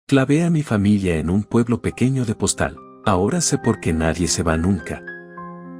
Clavé a mi familia en un pueblo pequeño de Postal. Ahora sé por qué nadie se va nunca.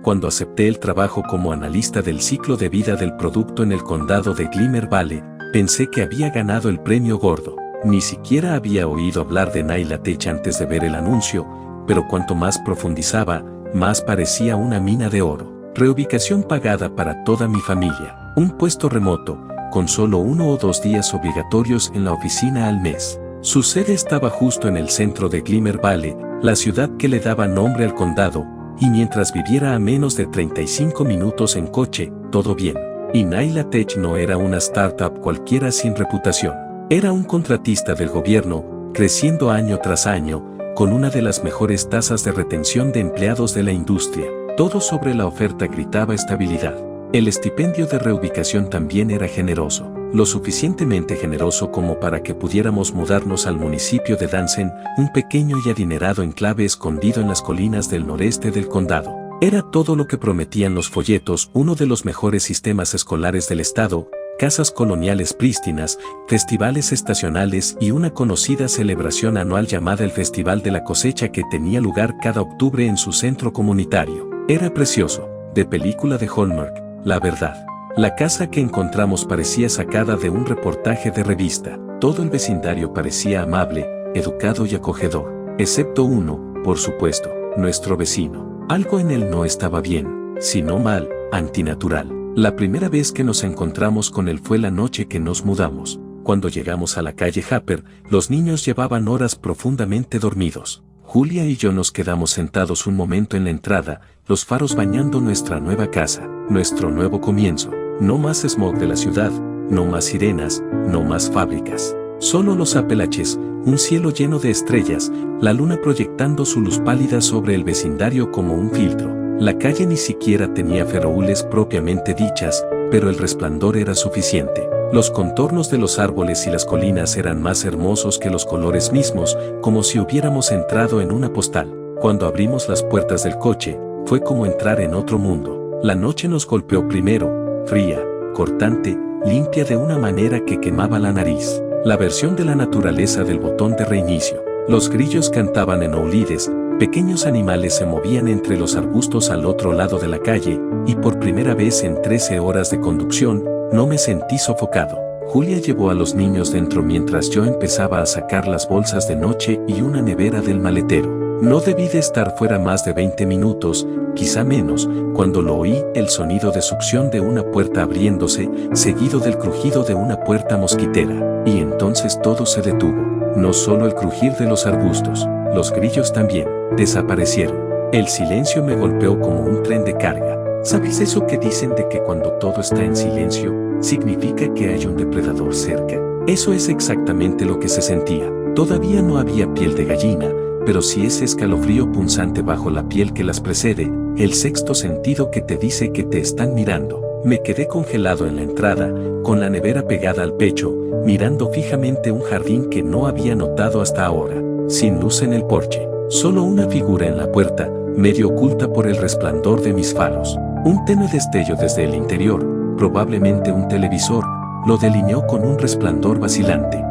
Cuando acepté el trabajo como analista del ciclo de vida del producto en el condado de Glimmer Valley, pensé que había ganado el premio gordo. Ni siquiera había oído hablar de Nyla Tech antes de ver el anuncio, pero cuanto más profundizaba, más parecía una mina de oro. Reubicación pagada para toda mi familia. Un puesto remoto, con solo 1 o 2 días obligatorios en la oficina al mes. Su sede estaba justo en el centro de Glimmer Valley, la ciudad que le daba nombre al condado, y mientras viviera a menos de 35 minutos en coche, todo bien. Y Nyla Tech no era una startup cualquiera sin reputación. Era un contratista del gobierno, creciendo año tras año, con una de las mejores tasas de retención de empleados de la industria. Todo sobre la oferta gritaba estabilidad. El estipendio de reubicación también era generoso, lo suficientemente generoso como para que pudiéramos mudarnos al municipio de Dansen, un pequeño y adinerado enclave escondido en las colinas del noreste del condado. Era todo lo que prometían los folletos, uno de los mejores sistemas escolares del estado, casas coloniales prístinas, festivales estacionales y una conocida celebración anual llamada el Festival de la Cosecha que tenía lugar cada octubre en su centro comunitario. Era precioso, de película de Hallmark. La verdad, la casa que encontramos parecía sacada de un reportaje de revista. Todo el vecindario parecía amable, educado y acogedor, excepto uno, por supuesto, nuestro vecino. Algo en él no estaba bien, sino mal, antinatural. La primera vez que nos encontramos con él fue la noche que nos mudamos. Cuando llegamos a la calle Harper, los niños llevaban horas profundamente dormidos. Julia y yo nos quedamos sentados un momento en la entrada, los faros bañando nuestra nueva casa, nuestro nuevo comienzo. No más smog de la ciudad, no más sirenas, no más fábricas. Solo los Apalaches, un cielo lleno de estrellas, la luna proyectando su luz pálida sobre el vecindario como un filtro. La calle ni siquiera tenía ferroules propiamente dichas, pero el resplandor era suficiente. Los contornos de los árboles y las colinas eran más hermosos que los colores mismos, como si hubiéramos entrado en una postal. Cuando abrimos las puertas del coche, fue como entrar en otro mundo. La noche nos golpeó primero, fría, cortante, limpia de una manera que quemaba la nariz. La versión de la naturaleza del botón de reinicio. Los grillos cantaban en oblides, pequeños animales se movían entre los arbustos al otro lado de la calle, y por primera vez en 13 horas de conducción, no me sentí sofocado. Julia llevó a los niños dentro mientras yo empezaba a sacar las bolsas de noche y una nevera del maletero. No debí de estar fuera más de 20 minutos, quizá menos, cuando lo oí, el sonido de succión de una puerta abriéndose, seguido del crujido de una puerta mosquitera. Y entonces todo se detuvo. No solo el crujir de los arbustos, los grillos también, desaparecieron. El silencio me golpeó como un tren de carga. ¿Sabes eso que dicen de que cuando todo está en silencio, significa que hay un depredador cerca? Eso es exactamente lo que se sentía. Todavía no había piel de gallina, pero sí ese escalofrío punzante bajo la piel que las precede, el sexto sentido que te dice que te están mirando. Me quedé congelado en la entrada, con la nevera pegada al pecho, mirando fijamente un jardín que no había notado hasta ahora, sin luz en el porche, solo una figura en la puerta, medio oculta por el resplandor de mis faros. Un tenue destello desde el interior, probablemente un televisor, lo delineó con un resplandor vacilante.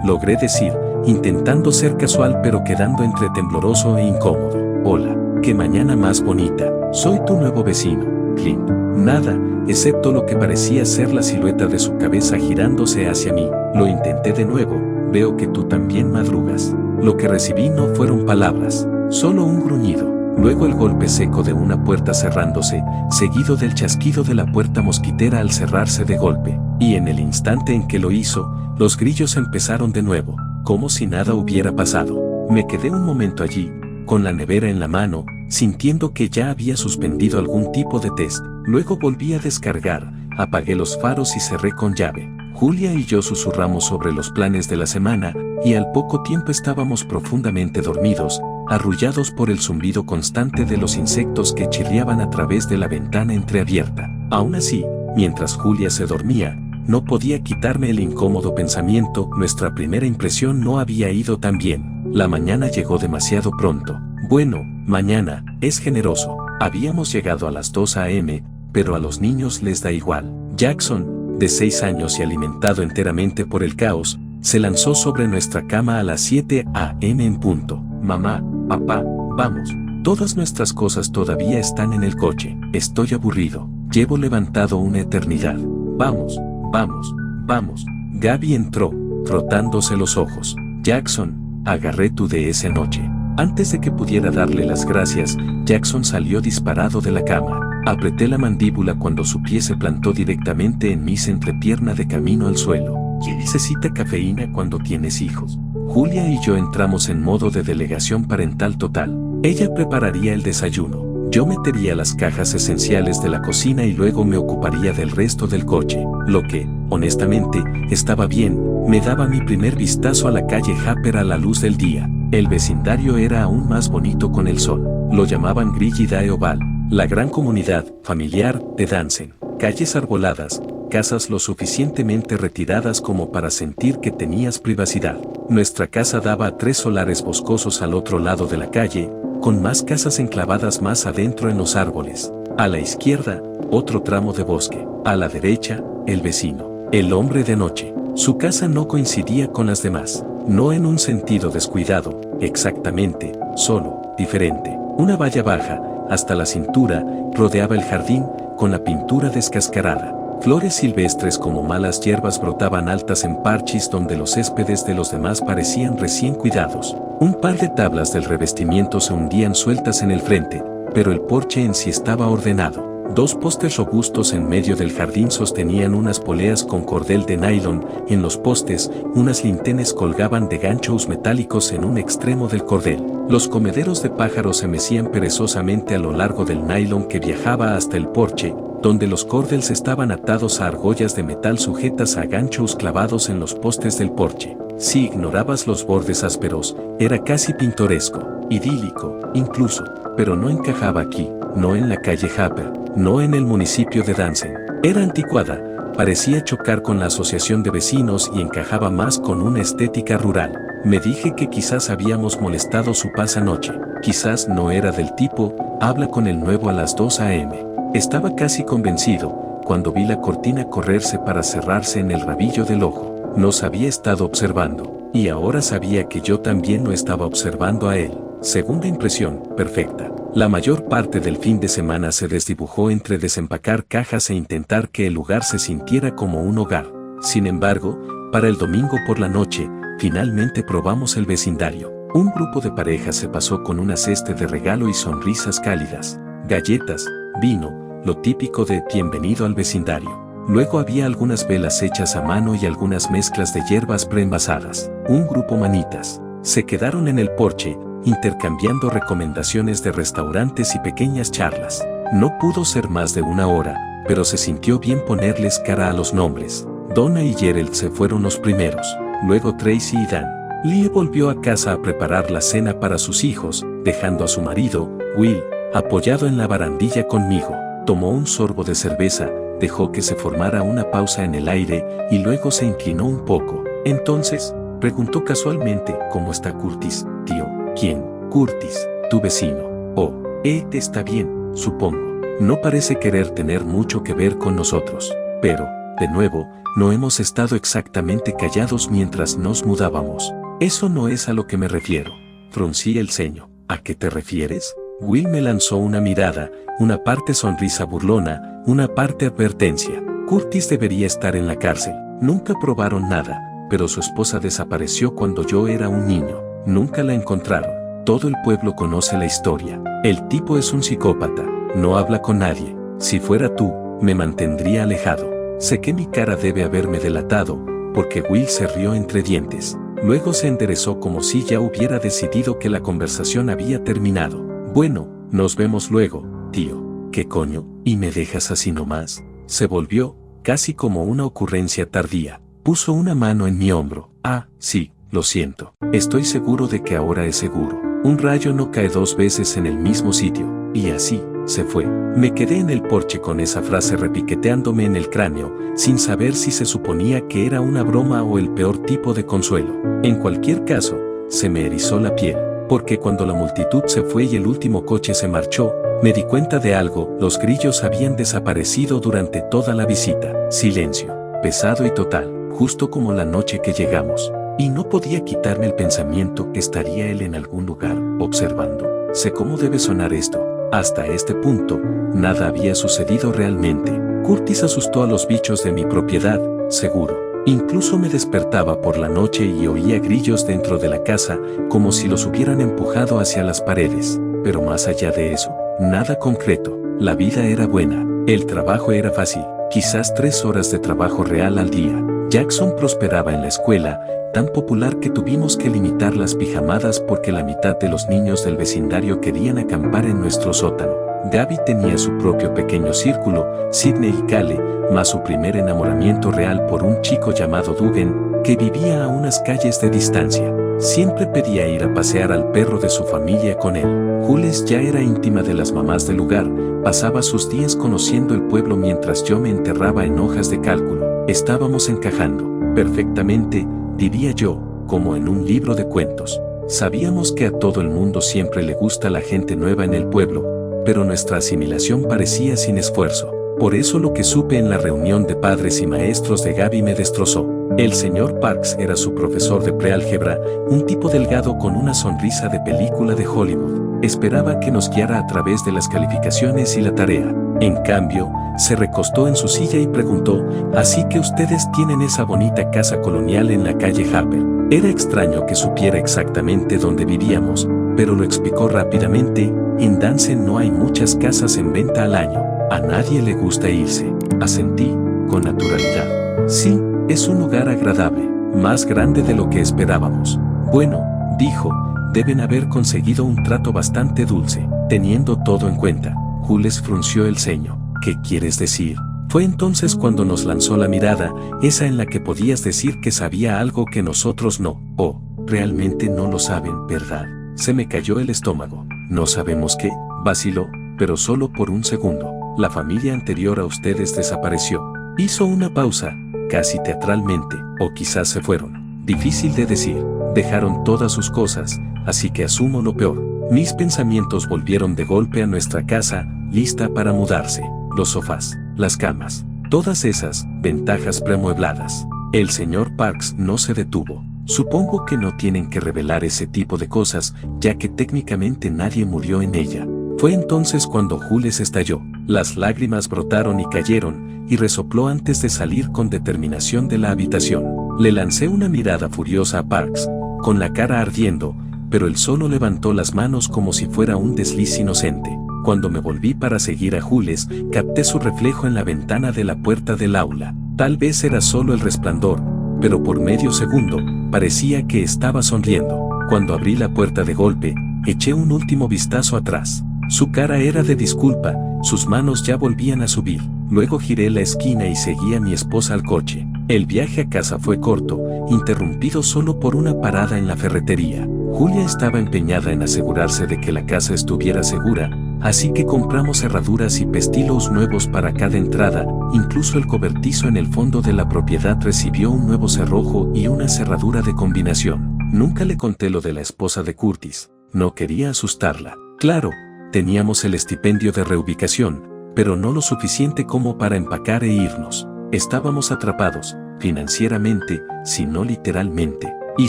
Logré decir, intentando ser casual pero quedando entre tembloroso e incómodo. Hola, qué mañana más bonita. Soy tu nuevo vecino, Clint. Nada, excepto lo que parecía ser la silueta de su cabeza girándose hacia mí. Lo intenté de nuevo, veo que tú también madrugas. Lo que recibí no fueron palabras, solo un gruñido. Luego el golpe seco de una puerta cerrándose, seguido del chasquido de la puerta mosquitera al cerrarse de golpe. Y en el instante en que lo hizo, los grillos empezaron de nuevo, como si nada hubiera pasado. Me quedé un momento allí, con la nevera en la mano, sintiendo que ya había suspendido algún tipo de test. Luego volví a descargar, apagué los faros y cerré con llave. Julia y yo susurramos sobre los planes de la semana, y al poco tiempo estábamos profundamente dormidos, arrullados por el zumbido constante de los insectos que chirriaban a través de la ventana entreabierta. Aún así, mientras Julia se dormía, no podía quitarme el incómodo pensamiento, nuestra primera impresión no había ido tan bien. La mañana llegó demasiado pronto. Bueno, mañana, es generoso. Habíamos llegado a las 2 a.m., pero a los niños les da igual. Jackson, de 6 años y alimentado enteramente por el caos, se lanzó sobre nuestra cama a las 7 a.m. en punto. Mamá, papá, vamos. Todas nuestras cosas todavía están en el coche. Estoy aburrido. Llevo levantado una eternidad. Vamos, vamos, vamos. Gaby entró, frotándose los ojos. Jackson, agarré tu DS anoche. Antes de que pudiera darle las gracias, Jackson salió disparado de la cama. Apreté la mandíbula cuando su pie se plantó directamente en mis entrepierna de camino al suelo. ¿Quién necesita cafeína cuando tienes hijos? Julia y yo entramos en modo de delegación parental total. Ella prepararía el desayuno. Yo metería las cajas esenciales de la cocina y luego me ocuparía del resto del coche. Lo que, honestamente, estaba bien. Me daba mi primer vistazo a la calle Harper a la luz del día. El vecindario era aún más bonito con el sol. Lo llamaban Grigidae Oval. La gran comunidad familiar de Dansen. Calles arboladas, casas lo suficientemente retiradas como para sentir que tenías privacidad. Nuestra casa daba a 3 solares boscosos al otro lado de la calle, con más casas enclavadas más adentro en los árboles. A la izquierda, otro tramo de bosque. A la derecha, el vecino. El hombre de noche. Su casa no coincidía con las demás. No en un sentido descuidado, exactamente, solo, diferente. Una valla baja, hasta la cintura, rodeaba el jardín, con la pintura descascarada. Flores silvestres como malas hierbas brotaban altas en parchis donde los céspedes de los demás parecían recién cuidados. Un par de tablas del revestimiento se hundían sueltas en el frente, pero el porche en sí estaba ordenado. 2 postes robustos en medio del jardín sostenían unas poleas con cordel de nylon, y en los postes, unas linternas colgaban de ganchos metálicos en un extremo del cordel. Los comederos de pájaros se mecían perezosamente a lo largo del nylon que viajaba hasta el porche, donde los cordels estaban atados a argollas de metal sujetas a ganchos clavados en los postes del porche. Si ignorabas los bordes ásperos, era casi pintoresco, idílico, incluso, pero no encajaba aquí, no en la calle Harper, no en el municipio de Dansen. Era anticuada, parecía chocar con la asociación de vecinos y encajaba más con una estética rural. Me dije que quizás habíamos molestado su paz anoche, quizás no era del tipo, habla con el nuevo a las 2 a.m. Estaba casi convencido, cuando vi la cortina correrse para cerrarse en el rabillo del ojo. Nos había estado observando, y ahora sabía que yo también lo estaba observando a él. Segunda impresión, perfecta. La mayor parte del fin de semana se desdibujó entre desempacar cajas e intentar que el lugar se sintiera como un hogar. Sin embargo, para el domingo por la noche, finalmente probamos el vecindario. Un grupo de parejas se pasó con una cesta de regalo y sonrisas cálidas, galletas, vino, lo típico de bienvenido al vecindario. Luego había algunas velas hechas a mano y algunas mezclas de hierbas preenvasadas. Un grupo manitas. Se quedaron en el porche, intercambiando recomendaciones de restaurantes y pequeñas charlas. No pudo ser más de 1 hora, pero se sintió bien ponerles cara a los nombres. Donna y Gerald se fueron los primeros, luego Tracy y Dan. Lee volvió a casa a preparar la cena para sus hijos, dejando a su marido, Will, apoyado en la barandilla conmigo. Tomó un sorbo de cerveza, dejó que se formara una pausa en el aire y luego se inclinó un poco. Entonces, preguntó casualmente, ¿cómo está Curtis, tío? ¿Quién? Curtis, tu vecino. Oh, está bien, supongo. No parece querer tener mucho que ver con nosotros. Pero, de nuevo, no hemos estado exactamente callados mientras nos mudábamos. Eso no es a lo que me refiero. Fruncí el ceño. ¿A qué te refieres? Will me lanzó una mirada, una parte sonrisa burlona, una parte advertencia. Curtis debería estar en la cárcel. Nunca probaron nada, pero su esposa desapareció cuando yo era un niño. Nunca la encontraron. Todo el pueblo conoce la historia. El tipo es un psicópata. No habla con nadie. Si fuera tú, me mantendría alejado. Sé que mi cara debe haberme delatado, porque Will se rió entre dientes. Luego se enderezó como si ya hubiera decidido que la conversación había terminado. Bueno, nos vemos luego, tío. ¿Qué coño? ¿Y me dejas así nomás? Se volvió, casi como una ocurrencia tardía. Puso una mano en mi hombro. Ah, sí, lo siento. Estoy seguro de que ahora es seguro. Un rayo no cae 2 veces en el mismo sitio. Y así, se fue. Me quedé en el porche con esa frase repiqueteándome en el cráneo, sin saber si se suponía que era una broma o el peor tipo de consuelo. En cualquier caso, se me erizó la piel, porque cuando la multitud se fue y el último coche se marchó, me di cuenta de algo. Los grillos habían desaparecido durante toda la visita. Silencio, pesado y total. justo como la noche que llegamos. Y no podía quitarme el pensamiento que estaría él en algún lugar, observando. Sé cómo debe sonar esto. Hasta este punto, nada había sucedido realmente. Curtis asustó a los bichos de mi propiedad, seguro. Incluso me despertaba por la noche y oía grillos dentro de la casa, como si los hubieran empujado hacia las paredes. Pero más allá de eso, nada concreto. La vida era buena, el trabajo era fácil, quizás 3 horas de trabajo real al día. Jackson prosperaba en la escuela, tan popular que tuvimos que limitar las pijamadas porque la mitad de los niños del vecindario querían acampar en nuestro sótano. Gaby tenía su propio pequeño círculo, Sidney y Cale, más su primer enamoramiento real por un chico llamado Dugan, que vivía a unas calles de distancia. Siempre pedía ir a pasear al perro de su familia con él. Jules ya era íntima de las mamás del lugar, pasaba sus días conociendo el pueblo mientras yo me enterraba en hojas de cálculo. Estábamos encajando perfectamente, diría yo, como en un libro de cuentos. Sabíamos que a todo el mundo siempre le gusta la gente nueva en el pueblo, pero nuestra asimilación parecía sin esfuerzo. Por eso lo que supe en la reunión de padres y maestros de Gaby me destrozó. El señor Parks era su profesor de preálgebra, un tipo delgado con una sonrisa de película de Hollywood. Esperaba que nos guiara a través de las calificaciones y la tarea. En cambio, se recostó en su silla y preguntó, «Así que ustedes tienen esa bonita casa colonial en la calle Harper». Era extraño que supiera exactamente dónde vivíamos, pero lo explicó rápidamente. En Dance no hay muchas casas en venta al año. A nadie le gusta irse. Asentí, con naturalidad. Sí, es un lugar agradable, más grande de lo que esperábamos. Bueno, dijo, deben haber conseguido un trato bastante dulce, teniendo todo en cuenta. Jules frunció el ceño. ¿Qué quieres decir? Fue entonces cuando nos lanzó la mirada, esa en la que podías decir que sabía algo que nosotros no. Oh, realmente no lo saben, ¿verdad? Se me cayó el estómago. No sabemos qué, vaciló, pero solo por un segundo. La familia anterior a ustedes desapareció. Hizo una pausa, casi teatralmente, o quizás se fueron. Difícil de decir. Dejaron todas sus cosas, así que asumo lo peor. Mis pensamientos volvieron de golpe a nuestra casa, lista para mudarse. Los sofás, las camas, todas esas ventajas preamuebladas. El señor Parks no se detuvo. Supongo que no tienen que revelar ese tipo de cosas, ya que técnicamente nadie murió en ella. Fue entonces cuando Jules estalló. Las lágrimas brotaron y cayeron, y resopló antes de salir con determinación de la habitación. Le lancé una mirada furiosa a Parks, con la cara ardiendo, pero él solo levantó las manos como si fuera un desliz inocente. Cuando me volví para seguir a Jules, capté su reflejo en la ventana de la puerta del aula. Tal vez era solo el resplandor, pero por medio segundo, parecía que estaba sonriendo. Cuando abrí la puerta de golpe, eché un último vistazo atrás. Su cara era de disculpa, sus manos ya volvían a subir. Luego giré la esquina y seguí a mi esposa al coche. El viaje a casa fue corto, interrumpido solo por una parada en la ferretería. Julia estaba empeñada en asegurarse de que la casa estuviera segura, así que compramos cerraduras y pestillos nuevos para cada entrada. Incluso el cobertizo en el fondo de la propiedad recibió un nuevo cerrojo y una cerradura de combinación. Nunca le conté lo de la esposa de Curtis. No quería asustarla. Claro, teníamos el estipendio de reubicación, pero no lo suficiente como para empacar e irnos. Estábamos atrapados, financieramente, si no literalmente. Y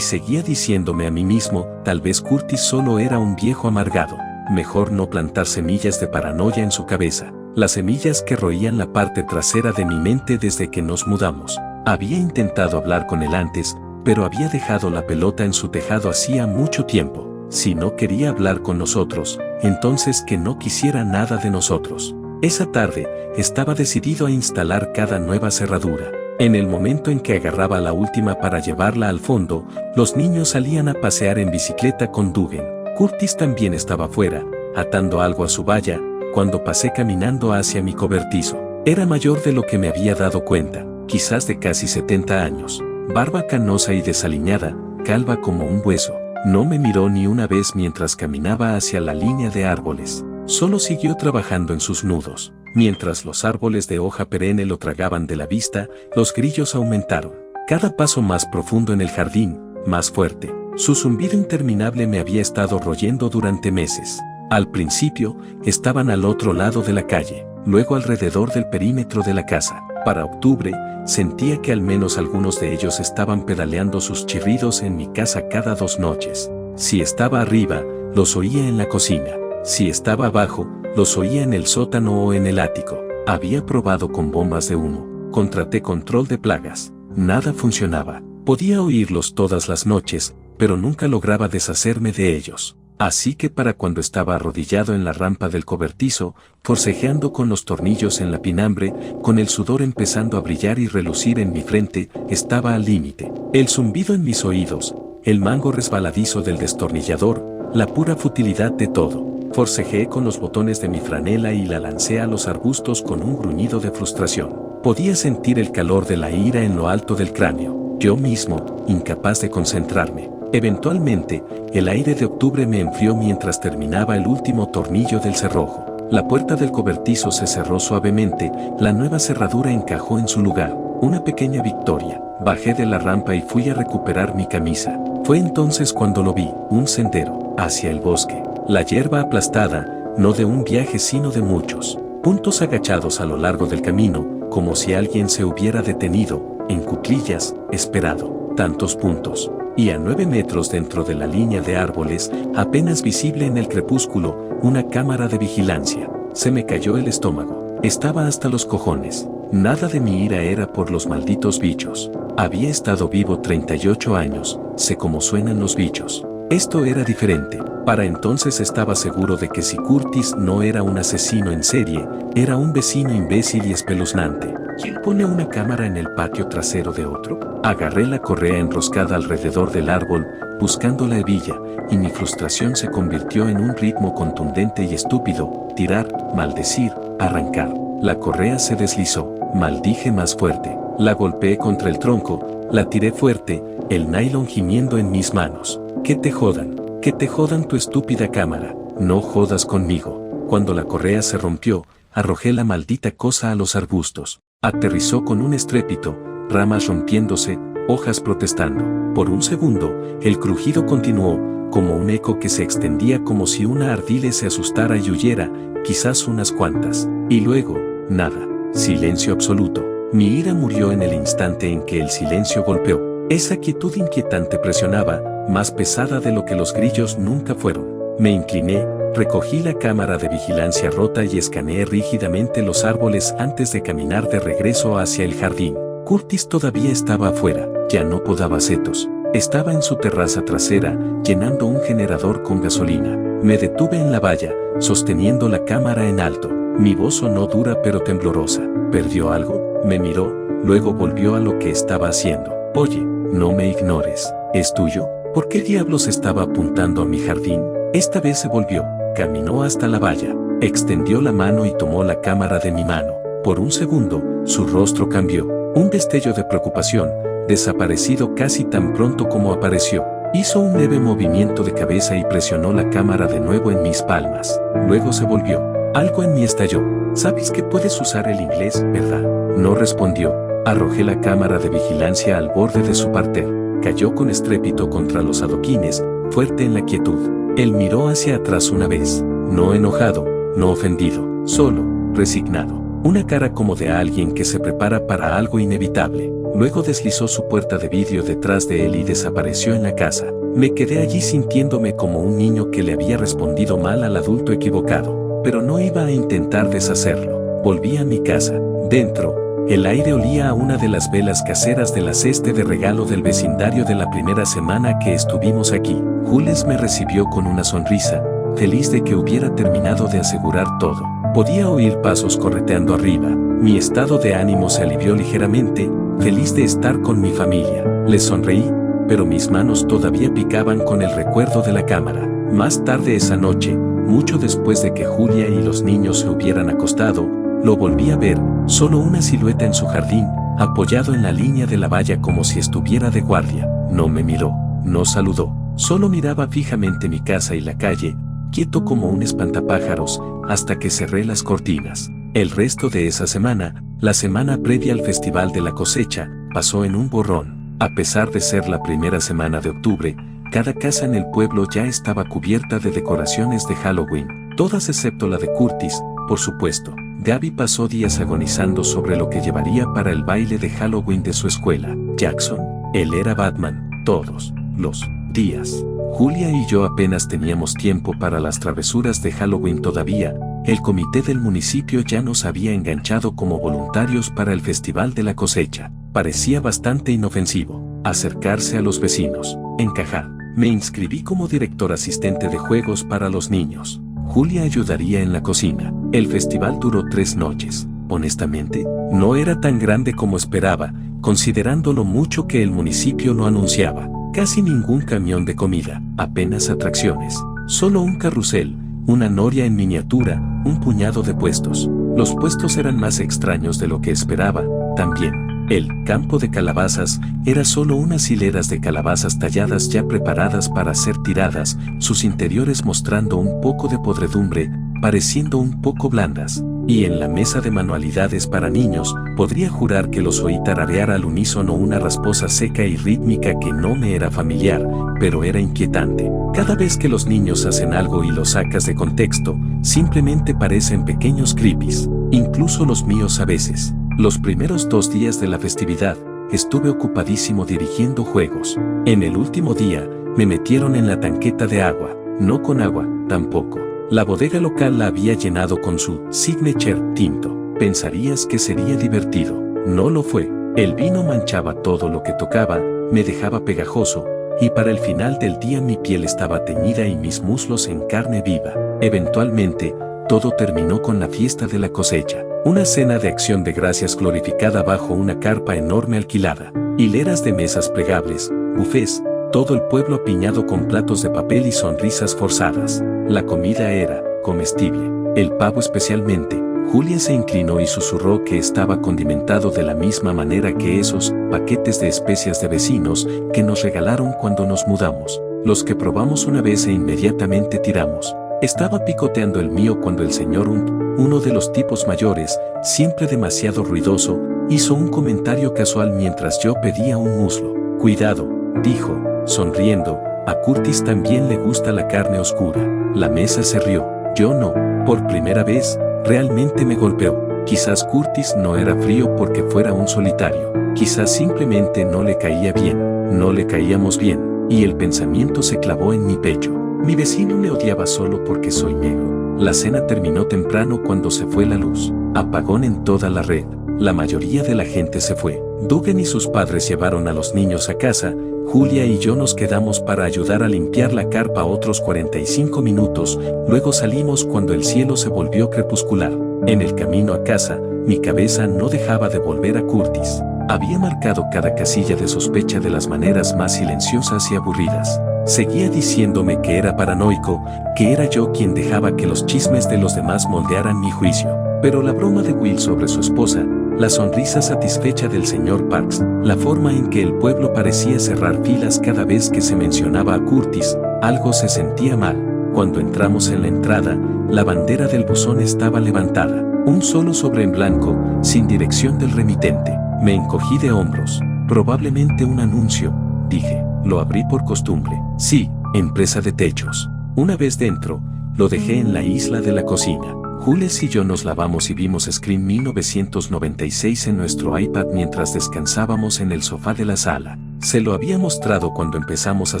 seguía diciéndome a mí mismo, tal vez Curtis solo era un viejo amargado. Mejor no plantar semillas de paranoia en su cabeza. Las semillas que roían la parte trasera de mi mente desde que nos mudamos. Había intentado hablar con él antes, pero había dejado la pelota en su tejado hacía mucho tiempo. Si no quería hablar con nosotros, entonces que no quisiera nada de nosotros. Esa tarde, estaba decidido a instalar cada nueva cerradura. En el momento en que agarraba la última para llevarla al fondo, los niños salían a pasear en bicicleta con Dugan. Curtis también estaba fuera, atando algo a su valla, cuando pasé caminando hacia mi cobertizo. Era mayor de lo que me había dado cuenta, quizás de casi 70 años. Barba canosa y desaliñada, calva como un hueso. No me miró ni una vez mientras caminaba hacia la línea de árboles. Solo siguió trabajando en sus nudos. Mientras los árboles de hoja perenne lo tragaban de la vista, los grillos aumentaron. Cada paso más profundo en el jardín, más fuerte. Su zumbido interminable me había estado royendo durante meses. Al principio, estaban al otro lado de la calle, luego alrededor del perímetro de la casa. Para octubre, sentía que al menos algunos de ellos estaban pedaleando sus chirridos en mi casa cada 2 noches. Si estaba arriba, los oía en la cocina. Si estaba abajo, los oía en el sótano o en el ático. Había probado con bombas de humo. Contraté control de plagas. Nada funcionaba. Podía oírlos todas las noches, pero nunca lograba deshacerme de ellos. Así que para cuando estaba arrodillado en la rampa del cobertizo, forcejeando con los tornillos en la pinambre, con el sudor empezando a brillar y relucir en mi frente, estaba al límite. El zumbido en mis oídos, el mango resbaladizo del destornillador, la pura futilidad de todo. Forcejeé con los botones de mi franela y la lancé a los arbustos con un gruñido de frustración. Podía sentir el calor de la ira en lo alto del cráneo. Yo mismo, incapaz de concentrarme. Eventualmente, el aire de octubre me enfrió mientras terminaba el último tornillo del cerrojo. La puerta del cobertizo se cerró suavemente, la nueva cerradura encajó en su lugar. Una pequeña victoria. Bajé de la rampa y fui a recuperar mi camisa. Fue entonces cuando lo vi, un sendero, hacia el bosque. La hierba aplastada, no de un viaje sino de muchos. Puntos agachados a lo largo del camino, como si alguien se hubiera detenido, en cuclillas, esperado. Tantos puntos. Y a 9 metros dentro de la línea de árboles, apenas visible en el crepúsculo, una cámara de vigilancia. Se me cayó el estómago. Estaba hasta los cojones. Nada de mi ira era por los malditos bichos. Había estado vivo 38 años, sé cómo suenan los bichos. Esto era diferente. Para entonces estaba seguro de que si Curtis no era un asesino en serie, era un vecino imbécil y espeluznante. ¿Quién pone una cámara en el patio trasero de otro? Agarré la correa enroscada alrededor del árbol, buscando la hebilla, y mi frustración se convirtió en un ritmo contundente y estúpido: tirar, maldecir, arrancar. La correa se deslizó, maldije más fuerte. La golpeé contra el tronco, la tiré fuerte, el nylon gimiendo en mis manos. Que te jodan tu estúpida cámara, no jodas conmigo. Cuando la correa se rompió, arrojé la maldita cosa a los arbustos. Aterrizó con un estrépito, ramas rompiéndose, hojas protestando. Por un segundo, el crujido continuó, como un eco que se extendía como si una ardile se asustara y huyera, quizás unas cuantas. Y luego, nada, silencio absoluto. Mi ira murió en el instante en que el silencio golpeó. Esa quietud inquietante presionaba, más pesada de lo que los grillos nunca fueron. Me incliné, recogí la cámara de vigilancia rota y escaneé rígidamente los árboles antes de caminar de regreso hacia el jardín. Curtis todavía estaba afuera, ya no podaba setos. Estaba en su terraza trasera, llenando un generador con gasolina. Me detuve en la valla, sosteniendo la cámara en alto. Mi voz sonó dura pero temblorosa. ¿Perdió algo? Me miró, luego volvió a lo que estaba haciendo. Oye, no me ignores. ¿Es tuyo? ¿Por qué diablos estaba apuntando a mi jardín? Esta vez se volvió, caminó hasta la valla, extendió la mano y tomó la cámara de mi mano. Por un segundo, su rostro cambió. Un destello de preocupación, desaparecido casi tan pronto como apareció. Hizo un leve movimiento de cabeza y presionó la cámara de nuevo en mis palmas. Luego se volvió. Algo en mí estalló. ¿Sabes que puedes usar el inglés, verdad? No respondió. Arrojé la cámara de vigilancia al borde de su parter. Cayó con estrépito contra los adoquines, fuerte en la quietud. Él miró hacia atrás una vez. No enojado, no ofendido, solo, resignado. Una cara como de alguien que se prepara para algo inevitable. Luego deslizó su puerta de vidrio detrás de él y desapareció en la casa. Me quedé allí sintiéndome como un niño que le había respondido mal al adulto equivocado. Pero no iba a intentar deshacerlo. Volví a mi casa. Dentro, el aire olía a una de las velas caseras de la cesta de regalo del vecindario de la primera semana que estuvimos aquí. Jules me recibió con una sonrisa, feliz de que hubiera terminado de asegurar todo. Podía oír pasos correteando arriba. Mi estado de ánimo se alivió ligeramente, feliz de estar con mi familia. Le sonreí, pero mis manos todavía picaban con el recuerdo de la cámara. Más tarde esa noche, mucho después de que Julia y los niños se hubieran acostado, lo volví a ver, solo una silueta en su jardín, apoyado en la línea de la valla como si estuviera de guardia. No me miró, no saludó, solo miraba fijamente mi casa y la calle, quieto como un espantapájaros, hasta que cerré las cortinas. El resto de esa semana, la semana previa al Festival de la Cosecha, pasó en un borrón. A pesar de ser la primera semana de octubre, cada casa en el pueblo ya estaba cubierta de decoraciones de Halloween, todas excepto la de Curtis, por supuesto. Gaby pasó días agonizando sobre lo que llevaría para el baile de Halloween de su escuela. Jackson, él era Batman, todos los días. Julia y yo apenas teníamos tiempo para las travesuras de Halloween todavía. El comité del municipio ya nos había enganchado como voluntarios para el Festival de la Cosecha. Parecía bastante inofensivo acercarse a los vecinos, encajar. Me inscribí como director asistente de juegos para los niños. Julia ayudaría en la cocina. El festival duró 3 noches. Honestamente, no era tan grande como esperaba, considerando lo mucho que el municipio lo anunciaba. Casi ningún camión de comida, apenas atracciones. Solo un carrusel, una noria en miniatura, un puñado de puestos. Los puestos eran más extraños de lo que esperaba, también. El campo de calabazas era solo unas hileras de calabazas talladas ya preparadas para ser tiradas, sus interiores mostrando un poco de podredumbre, pareciendo un poco blandas. Y en la mesa de manualidades para niños, podría jurar que los oí tararear al unísono una rasposa seca y rítmica que no me era familiar, pero era inquietante. Cada vez que los niños hacen algo y lo sacas de contexto, simplemente parecen pequeños creepies, incluso los míos a veces. Los primeros 2 días de la festividad, estuve ocupadísimo dirigiendo juegos. En el último día, me metieron en la tanqueta de agua, no con agua, tampoco. La bodega local la había llenado con su signature tinto. Pensarías que sería divertido. No lo fue. El vino manchaba todo lo que tocaba, me dejaba pegajoso, y para el final del día mi piel estaba teñida y mis muslos en carne viva. Eventualmente, todo terminó con la fiesta de la cosecha. Una cena de acción de gracias glorificada bajo una carpa enorme alquilada. Hileras de mesas plegables, bufés, todo el pueblo apiñado con platos de papel y sonrisas forzadas. La comida era comestible. El pavo especialmente. Julia se inclinó y susurró que estaba condimentado de la misma manera que esos paquetes de especias de vecinos que nos regalaron cuando nos mudamos. Los que probamos una vez e inmediatamente tiramos. Estaba picoteando el mío cuando el señor uno de los tipos mayores, siempre demasiado ruidoso, hizo un comentario casual mientras yo pedía un muslo. Cuidado, dijo, sonriendo, a Curtis también le gusta la carne oscura. La mesa se rió, yo no. Por primera vez, realmente me golpeó. Quizás Curtis no era frío porque fuera un solitario. Quizás simplemente no le caía bien. No le caíamos bien, y el pensamiento se clavó en mi pecho. Mi vecino me odiaba solo porque soy negro. La cena terminó temprano cuando se fue la luz. Apagón en toda la red. La mayoría de la gente se fue. Dugan y sus padres llevaron a los niños a casa. Julia y yo nos quedamos para ayudar a limpiar la carpa otros 45 minutos. Luego salimos cuando el cielo se volvió crepuscular. En el camino a casa, mi cabeza no dejaba de volver a Curtis. Había marcado cada casilla de sospecha de las maneras más silenciosas y aburridas. Seguía diciéndome que era paranoico, que era yo quien dejaba que los chismes de los demás moldearan mi juicio. Pero la broma de Will sobre su esposa, la sonrisa satisfecha del señor Parks, la forma en que el pueblo parecía cerrar filas cada vez que se mencionaba a Curtis, algo se sentía mal. Cuando entramos en la entrada, la bandera del buzón estaba levantada, un solo sobre en blanco, sin dirección del remitente. Me encogí de hombros. Probablemente un anuncio, dije. Lo abrí por costumbre. Sí, empresa de techos. Una vez dentro, lo dejé en la isla de la cocina. Jules y yo nos lavamos y vimos Scream 1996 en nuestro iPad mientras descansábamos en el sofá de la sala. Se lo había mostrado cuando empezamos a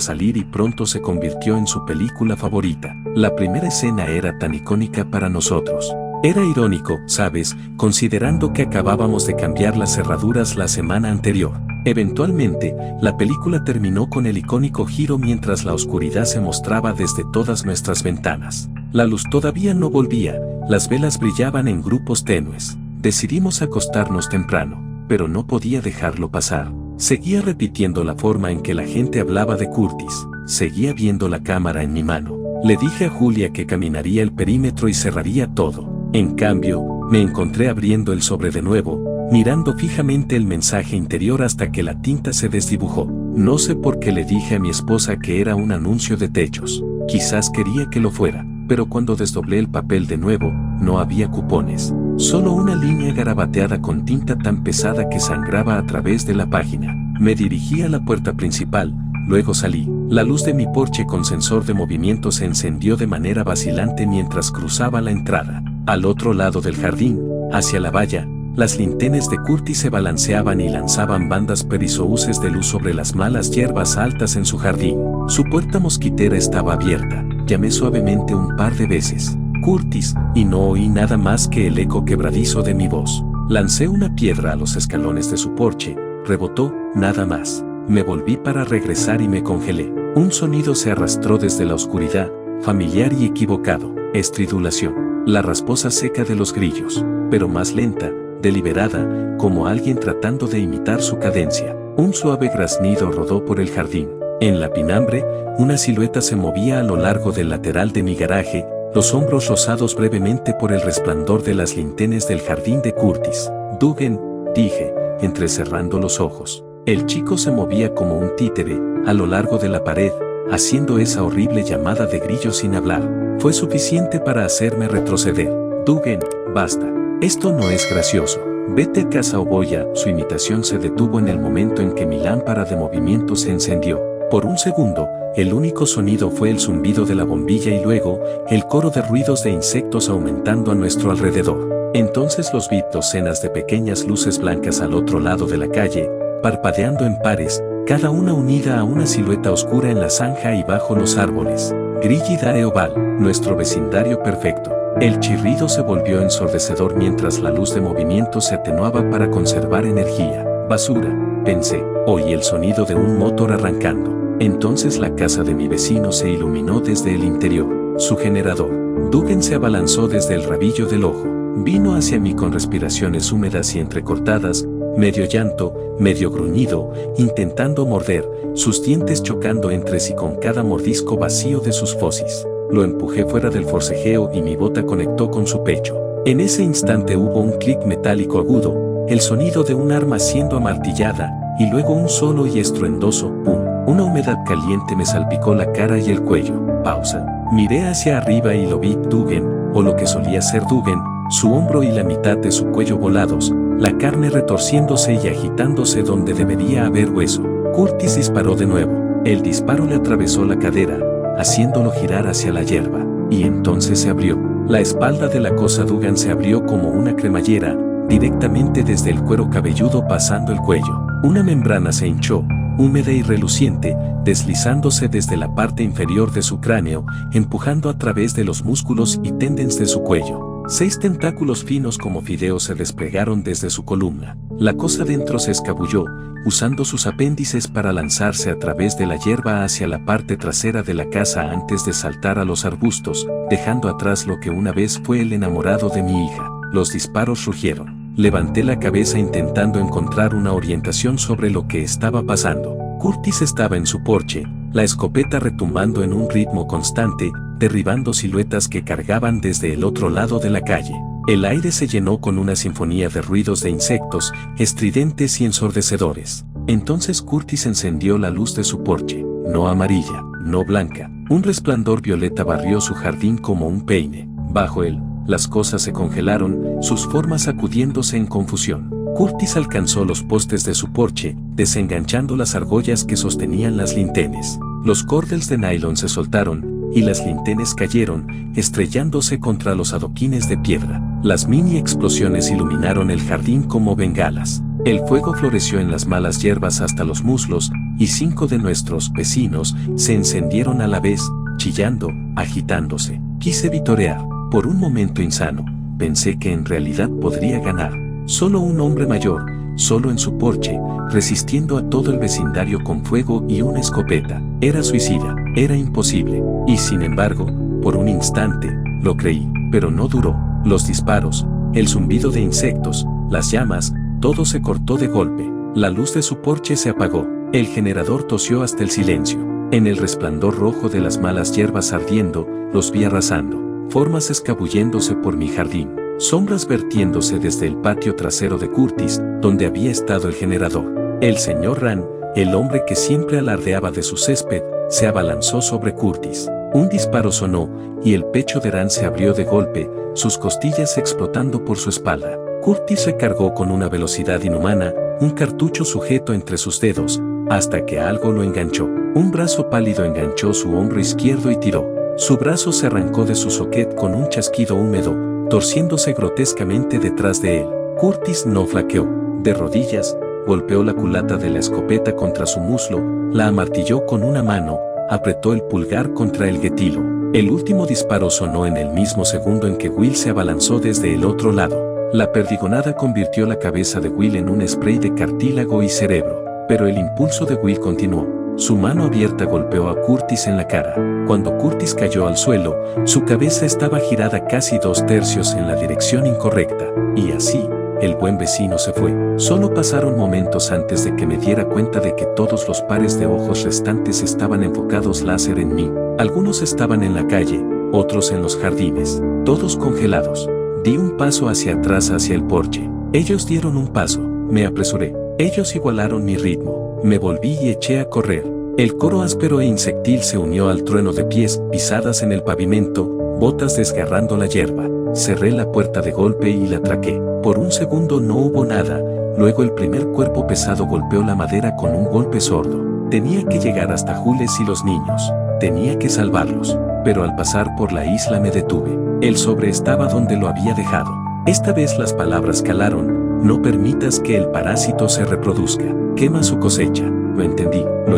salir y pronto se convirtió en su película favorita. La primera escena era tan icónica para nosotros. Era irónico, ¿sabes?, considerando que acabábamos de cambiar las cerraduras la semana anterior. Eventualmente, la película terminó con el icónico giro mientras la oscuridad se mostraba desde todas nuestras ventanas. La luz todavía no volvía, las velas brillaban en grupos tenues. Decidimos acostarnos temprano, pero no podía dejarlo pasar. Seguía repitiendo la forma en que la gente hablaba de Curtis. Seguía viendo la cámara en mi mano. Le dije a Julia que caminaría el perímetro y cerraría todo. En cambio, me encontré abriendo el sobre de nuevo, mirando fijamente el mensaje interior hasta que la tinta se desdibujó. No sé por qué le dije a mi esposa que era un anuncio de techos. Quizás quería que lo fuera, pero cuando desdoblé el papel de nuevo, no había cupones. Solo una línea garabateada con tinta tan pesada que sangraba a través de la página. Me dirigí a la puerta principal, luego salí. La luz de mi porche con sensor de movimiento se encendió de manera vacilante mientras cruzaba la entrada. Al otro lado del jardín, Hacia la valla, las linternas de Curtis se balanceaban y lanzaban bandas perisouses de luz sobre las malas hierbas altas en su jardín. Su puerta mosquitera estaba abierta. Llamé suavemente un par de veces. Curtis, y no oí nada más que el eco quebradizo de mi voz. Lancé una piedra a los escalones de su porche, rebotó, nada más. Me volví para regresar y me congelé. Un sonido se arrastró desde la oscuridad, familiar y equivocado. Estridulación. La rasposa seca de los grillos, pero más lenta, deliberada, como alguien tratando de imitar su cadencia. Un suave graznido rodó por el jardín. En la pinambre, una silueta se movía a lo largo del lateral de mi garaje, los hombros rozados brevemente por el resplandor de las linternas del jardín de Curtis. Dugan, dije, entrecerrando los ojos. El chico se movía como un títere, a lo largo de la pared, haciendo esa horrible llamada de grillo sin hablar. Fue suficiente para hacerme retroceder. Dugan, basta. Esto no es gracioso. Vete a casa o voy a... Su imitación se detuvo en el momento en que mi lámpara de movimiento se encendió. Por un segundo, el único sonido fue el zumbido de la bombilla y luego, el coro de ruidos de insectos aumentando a nuestro alrededor. Entonces los vi docenas de pequeñas luces blancas al otro lado de la calle, parpadeando en pares, cada una unida a una silueta oscura en la zanja y bajo los árboles. Grigidare Oval, nuestro vecindario perfecto. El chirrido se volvió ensordecedor mientras la luz de movimiento se atenuaba para conservar energía. Basura, pensé. Oí el sonido de un motor arrancando. Entonces la casa de mi vecino se iluminó desde el interior. Su generador. Dugan se abalanzó desde el rabillo del ojo. Vino hacia mí con respiraciones húmedas y entrecortadas, medio llanto, medio gruñido, intentando morder, sus dientes chocando entre sí con cada mordisco vacío de sus fauces. Lo empujé fuera del forcejeo y mi bota conectó con su pecho. En ese instante hubo un clic metálico agudo, el sonido de un arma siendo amartillada, y luego un solo y estruendoso ¡pum! Una humedad caliente me salpicó la cara y el cuello. Pausa. Miré hacia arriba y lo vi. Dugan, o lo que solía ser Dugan, su hombro y la mitad de su cuello volados, la carne retorciéndose y agitándose donde debería haber hueso. Curtis disparó de nuevo. El disparo le atravesó la cadera, haciéndolo girar hacia la hierba, y entonces se abrió. La espalda de la cosa Dugan se abrió como una cremallera, directamente desde el cuero cabelludo pasando el cuello. Una membrana se hinchó, húmeda y reluciente, deslizándose desde la parte inferior de su cráneo, empujando a través de los músculos y tendons de su cuello. 6 tentáculos finos como fideos se desplegaron desde su columna. La cosa dentro se escabulló, usando sus apéndices para lanzarse a través de la hierba hacia la parte trasera de la casa antes de saltar a los arbustos, dejando atrás lo que una vez fue el enamorado de mi hija. Los disparos rugieron. Levanté la cabeza intentando encontrar una orientación sobre lo que estaba pasando. Curtis estaba en su porche, la escopeta retumbando en un ritmo constante, derribando siluetas que cargaban desde el otro lado de la calle. El aire se llenó con una sinfonía de ruidos de insectos, estridentes y ensordecedores. Entonces Curtis encendió la luz de su porche, no amarilla, no blanca. Un resplandor violeta barrió su jardín como un peine. Bajo él, las cosas se congelaron, sus formas sacudiéndose en confusión. Curtis alcanzó los postes de su porche, desenganchando las argollas que sostenían las linternas. Los cordels de nylon se soltaron, y las linternas cayeron, estrellándose contra los adoquines de piedra. Las mini explosiones iluminaron el jardín como bengalas. El fuego floreció en las malas hierbas hasta los muslos, y 5 de nuestros vecinos se encendieron a la vez, chillando, agitándose. Quise vitorear. Por un momento insano, pensé que en realidad podría ganar. Solo un hombre mayor, solo en su porche, resistiendo a todo el vecindario con fuego y una escopeta. Era suicida, era imposible. Y sin embargo, por un instante, lo creí, pero no duró. Los disparos, el zumbido de insectos, las llamas, todo se cortó de golpe. La luz de su porche se apagó. El generador tosió hasta el silencio. En el resplandor rojo de las malas hierbas ardiendo, los vi arrasando. Formas escabulléndose por mi jardín. Sombras vertiéndose desde el patio trasero de Curtis, donde había estado el generador. El señor Rand, el hombre que siempre alardeaba de su césped, se abalanzó sobre Curtis. Un disparo sonó, y el pecho de Rand se abrió de golpe, sus costillas explotando por su espalda. Curtis recargó con una velocidad inhumana, un cartucho sujeto entre sus dedos, hasta que algo lo enganchó. Un brazo pálido enganchó su hombro izquierdo y tiró. Su brazo se arrancó de su soquet con un chasquido húmedo, torciéndose grotescamente detrás de él. Curtis no flaqueó. De rodillas, golpeó la culata de la escopeta contra su muslo, la amartilló con una mano, apretó el pulgar contra el guetilo. El último disparo sonó en el mismo segundo en que Will se abalanzó desde el otro lado. La perdigonada convirtió la cabeza de Will en un spray de cartílago y cerebro, pero el impulso de Will continuó. Su mano abierta golpeó a Curtis en la cara. Cuando Curtis cayó al suelo, su cabeza estaba girada casi 2/3 en la dirección incorrecta, y así, el buen vecino se fue. Solo pasaron momentos antes de que me diera cuenta de que todos los pares de ojos restantes estaban enfocados láser en mí. Algunos estaban en la calle, otros en los jardines, todos congelados. Di un paso hacia atrás hacia el porche. Ellos dieron un paso. Me apresuré. Ellos igualaron mi ritmo. Me volví y eché a correr. El coro áspero e insectil se unió al trueno de pies, pisadas en el pavimento, botas desgarrando la hierba. Cerré la puerta de golpe y la traqué. Por un segundo no hubo nada, luego el primer cuerpo pesado golpeó la madera con un golpe sordo. Tenía que llegar hasta Jules y los niños. Tenía que salvarlos. Pero al pasar por la isla me detuve. El sobre estaba donde lo había dejado. Esta vez las palabras calaron: no permitas que el parásito se reproduzca. Quema su cosecha. Lo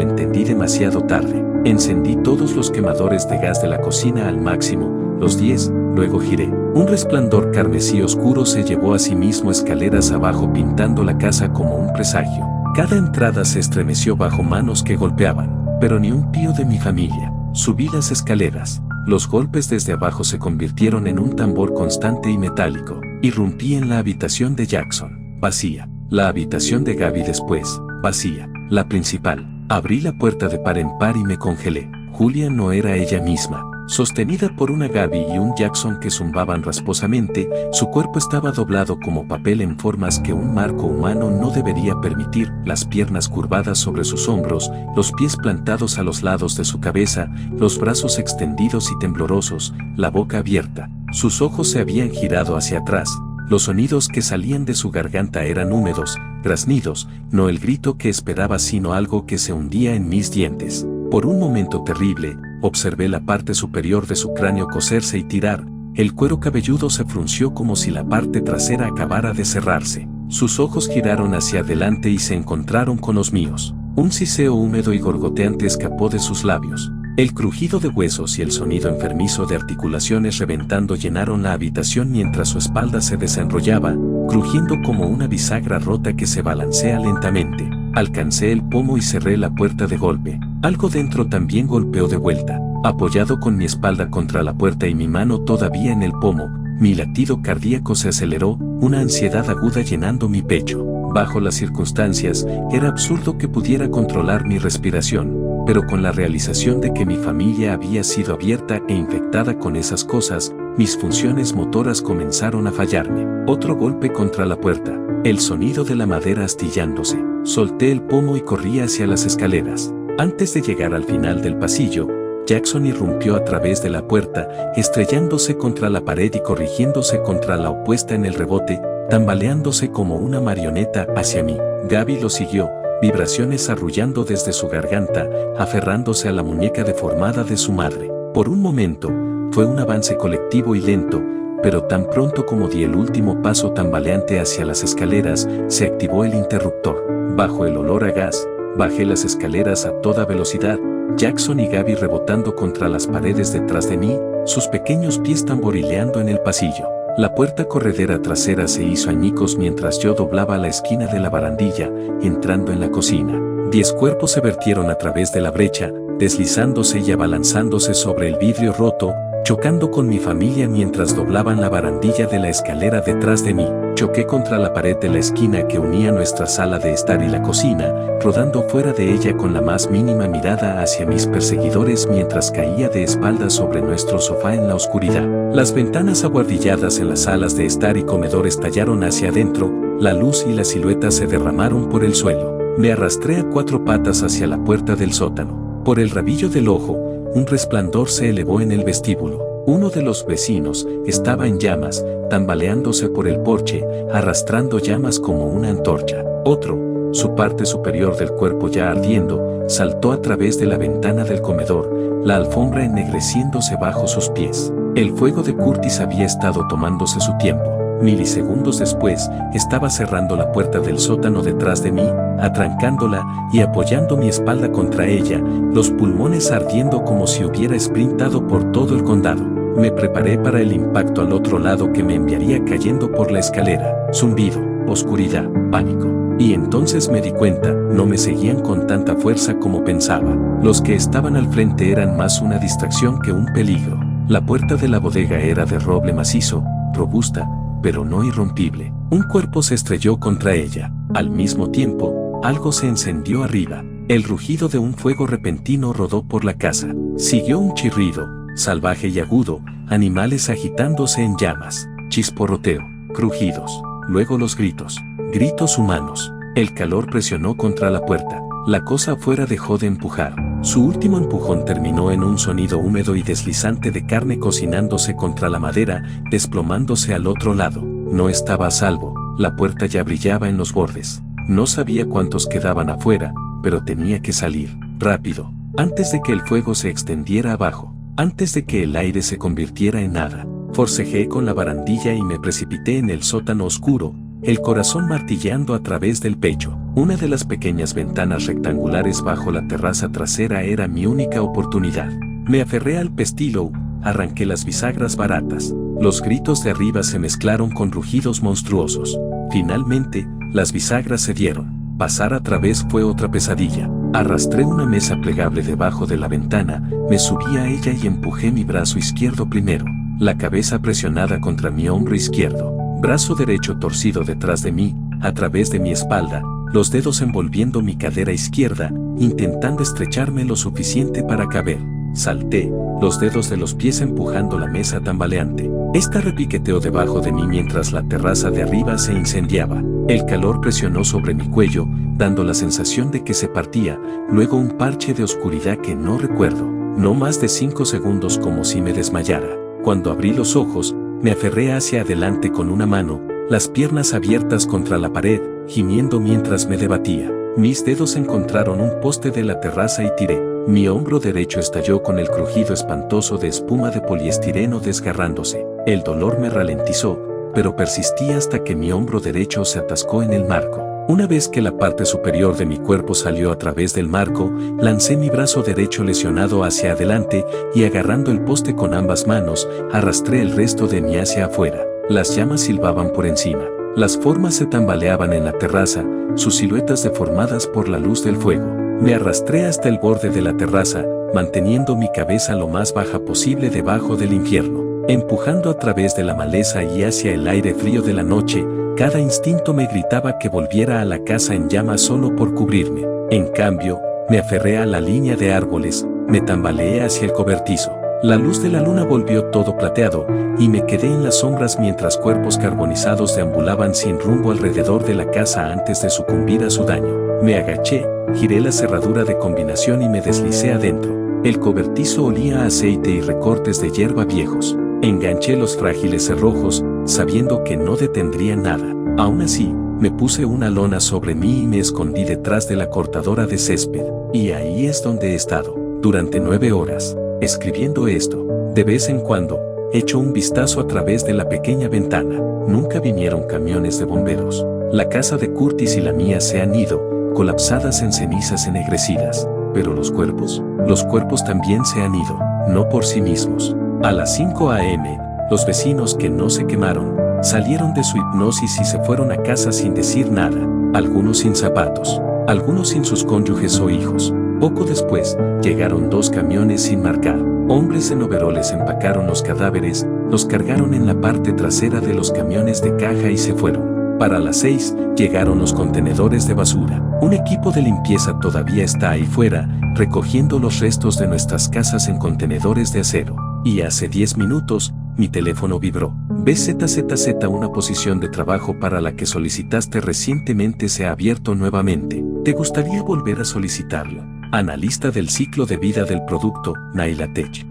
entendí demasiado tarde. Encendí todos los quemadores de gas de la cocina al máximo, los 10, luego giré. Un resplandor carmesí oscuro se llevó a sí mismo escaleras abajo pintando la casa como un presagio. Cada entrada se estremeció bajo manos que golpeaban, pero ni un pío de mi familia. Subí las escaleras. Los golpes desde abajo se convirtieron en un tambor constante y metálico. Irrumpí en la habitación de Jackson, vacía. La habitación de Gaby después, vacía. La principal. Abrí la puerta de par en par y me congelé. Julia no era ella misma. Sostenida por una Gaby y un Jackson que zumbaban rasposamente, su cuerpo estaba doblado como papel en formas que un marco humano no debería permitir, las piernas curvadas sobre sus hombros, los pies plantados a los lados de su cabeza, los brazos extendidos y temblorosos, la boca abierta. Sus ojos se habían girado hacia atrás. Los sonidos que salían de su garganta eran húmedos, graznidos, no el grito que esperaba sino algo que se hundía en mis dientes. Por un momento terrible, observé la parte superior de su cráneo coserse y tirar. El cuero cabelludo se frunció como si la parte trasera acabara de cerrarse. Sus ojos giraron hacia adelante y se encontraron con los míos. Un siseo húmedo y gorgoteante escapó de sus labios. El crujido de huesos y el sonido enfermizo de articulaciones reventando llenaron la habitación mientras su espalda se desenrollaba, crujiendo como una bisagra rota que se balancea lentamente. Alcancé el pomo y cerré la puerta de golpe. Algo dentro también golpeó de vuelta. Apoyado con mi espalda contra la puerta y mi mano todavía en el pomo, mi latido cardíaco se aceleró, una ansiedad aguda llenando mi pecho. Bajo las circunstancias, era absurdo que pudiera controlar mi respiración. Pero con la realización de que mi familia había sido abierta e infectada con esas cosas, mis funciones motoras comenzaron a fallarme. Otro golpe contra la puerta, el sonido de la madera astillándose. Solté el pomo y corrí hacia las escaleras. Antes de llegar al final del pasillo, Jackson irrumpió a través de la puerta, estrellándose contra la pared y corrigiéndose contra la opuesta en el rebote, tambaleándose como una marioneta hacia mí. Gaby lo siguió, vibraciones arrullando desde su garganta, aferrándose a la muñeca deformada de su madre. Por un momento, fue un avance colectivo y lento, pero tan pronto como di el último paso tambaleante hacia las escaleras, se activó el interruptor. Bajo el olor a gas, bajé las escaleras a toda velocidad, Jackson y Gaby rebotando contra las paredes detrás de mí, sus pequeños pies tamborileando en el pasillo. La puerta corredera trasera se hizo añicos mientras yo doblaba la esquina de la barandilla, entrando en la cocina. 10 cuerpos se vertieron a través de la brecha, deslizándose y abalanzándose sobre el vidrio roto, chocando con mi familia mientras doblaban la barandilla de la escalera detrás de mí. Choqué contra la pared de la esquina que unía nuestra sala de estar y la cocina, rodando fuera de ella con la más mínima mirada hacia mis perseguidores mientras caía de espaldas sobre nuestro sofá en la oscuridad. Las ventanas abuhardilladas en las salas de estar y comedor estallaron hacia adentro, la luz y la silueta se derramaron por el suelo. Me arrastré a 4 patas hacia la puerta del sótano. Por el rabillo del ojo, un resplandor se elevó en el vestíbulo. Uno de los vecinos estaba en llamas, tambaleándose por el porche, arrastrando llamas como una antorcha. Otro, su parte superior del cuerpo ya ardiendo, saltó a través de la ventana del comedor, la alfombra ennegreciéndose bajo sus pies. El fuego de Curtis había estado tomándose su tiempo. Milisegundos después, estaba cerrando la puerta del sótano detrás de mí, atrancándola y apoyando mi espalda contra ella, los pulmones ardiendo como si hubiera sprintado por todo el condado. Me preparé para el impacto al otro lado que me enviaría cayendo por la escalera. Zumbido, oscuridad, pánico. Y entonces me di cuenta, no me seguían con tanta fuerza como pensaba. Los que estaban al frente eran más una distracción que un peligro. La puerta de la bodega era de roble macizo, robusta, pero no irrompible. Un cuerpo se estrelló contra ella. Al mismo tiempo, algo se encendió arriba. El rugido de un fuego repentino rodó por la casa. Siguió un chirrido, salvaje y agudo, animales agitándose en llamas, chisporroteo, crujidos, luego los gritos, gritos humanos. El calor presionó contra la puerta. La cosa afuera dejó de empujar. Su último empujón terminó en un sonido húmedo y deslizante de carne cocinándose contra la madera, desplomándose al otro lado. No estaba a salvo, la puerta ya brillaba en los bordes. No sabía cuántos quedaban afuera, pero tenía que salir, rápido, antes de que el fuego se extendiera abajo, antes de que el aire se convirtiera en nada. Forcejeé con la barandilla y me precipité en el sótano oscuro, el corazón martilleando a través del pecho. Una de las pequeñas ventanas rectangulares bajo la terraza trasera era mi única oportunidad. Me aferré al pestillo, arranqué las bisagras baratas. Los gritos de arriba se mezclaron con rugidos monstruosos. Finalmente, las bisagras cedieron. Pasar a través fue otra pesadilla. Arrastré una mesa plegable debajo de la ventana, me subí a ella y empujé mi brazo izquierdo primero, la cabeza presionada contra mi hombro izquierdo, brazo derecho torcido detrás de mí, a través de mi espalda, los dedos envolviendo mi cadera izquierda, intentando estrecharme lo suficiente para caber. Salté, los dedos de los pies empujando la mesa tambaleante. Esta repiqueteó debajo de mí mientras la terraza de arriba se incendiaba. El calor presionó sobre mi cuello, dando la sensación de que se partía, luego un parche de oscuridad que no recuerdo. No más de 5 segundos como si me desmayara. Cuando abrí los ojos, me aferré hacia adelante con una mano, las piernas abiertas contra la pared, gimiendo mientras me debatía. Mis dedos encontraron un poste de la terraza y tiré. Mi hombro derecho estalló con el crujido espantoso de espuma de poliestireno desgarrándose. El dolor me ralentizó, pero persistí hasta que mi hombro derecho se atascó en el marco. Una vez que la parte superior de mi cuerpo salió a través del marco, lancé mi brazo derecho lesionado hacia adelante y agarrando el poste con ambas manos, arrastré el resto de mí hacia afuera. Las llamas silbaban por encima. Las formas se tambaleaban en la terraza, sus siluetas deformadas por la luz del fuego. Me arrastré hasta el borde de la terraza, manteniendo mi cabeza lo más baja posible debajo del infierno. Empujando a través de la maleza y hacia el aire frío de la noche, cada instinto me gritaba que volviera a la casa en llamas solo por cubrirme. En cambio, me aferré a la línea de árboles, me tambaleé hacia el cobertizo. La luz de la luna volvió todo plateado, y me quedé en las sombras mientras cuerpos carbonizados deambulaban sin rumbo alrededor de la casa antes de sucumbir a su daño. Me agaché, giré la cerradura de combinación y me deslicé adentro. El cobertizo olía a aceite y recortes de hierba viejos. Enganché los frágiles cerrojos, sabiendo que no detendría nada. Aún así, me puse una lona sobre mí y me escondí detrás de la cortadora de césped. Y ahí es donde he estado, durante 9 horas, escribiendo esto. De vez en cuando, echo un vistazo a través de la pequeña ventana. Nunca vinieron camiones de bomberos. La casa de Curtis y la mía se han ido, colapsadas en cenizas ennegrecidas. Pero los cuerpos también se han ido, no por sí mismos. A las 5 a.m., los vecinos que no se quemaron, salieron de su hipnosis y se fueron a casa sin decir nada, algunos sin zapatos, algunos sin sus cónyuges o hijos. Poco después, llegaron 2 camiones sin marcar. Hombres en overoles empacaron los cadáveres, los cargaron en la parte trasera de los camiones de caja y se fueron. Para las 6, llegaron los contenedores de basura. Un equipo de limpieza todavía está ahí fuera, recogiendo los restos de nuestras casas en contenedores de acero. Y hace 10 minutos, mi teléfono vibró. BZZZ, una posición de trabajo para la que solicitaste recientemente se ha abierto nuevamente. ¿Te gustaría volver a solicitarlo? Analista del ciclo de vida del producto, Naila Tech.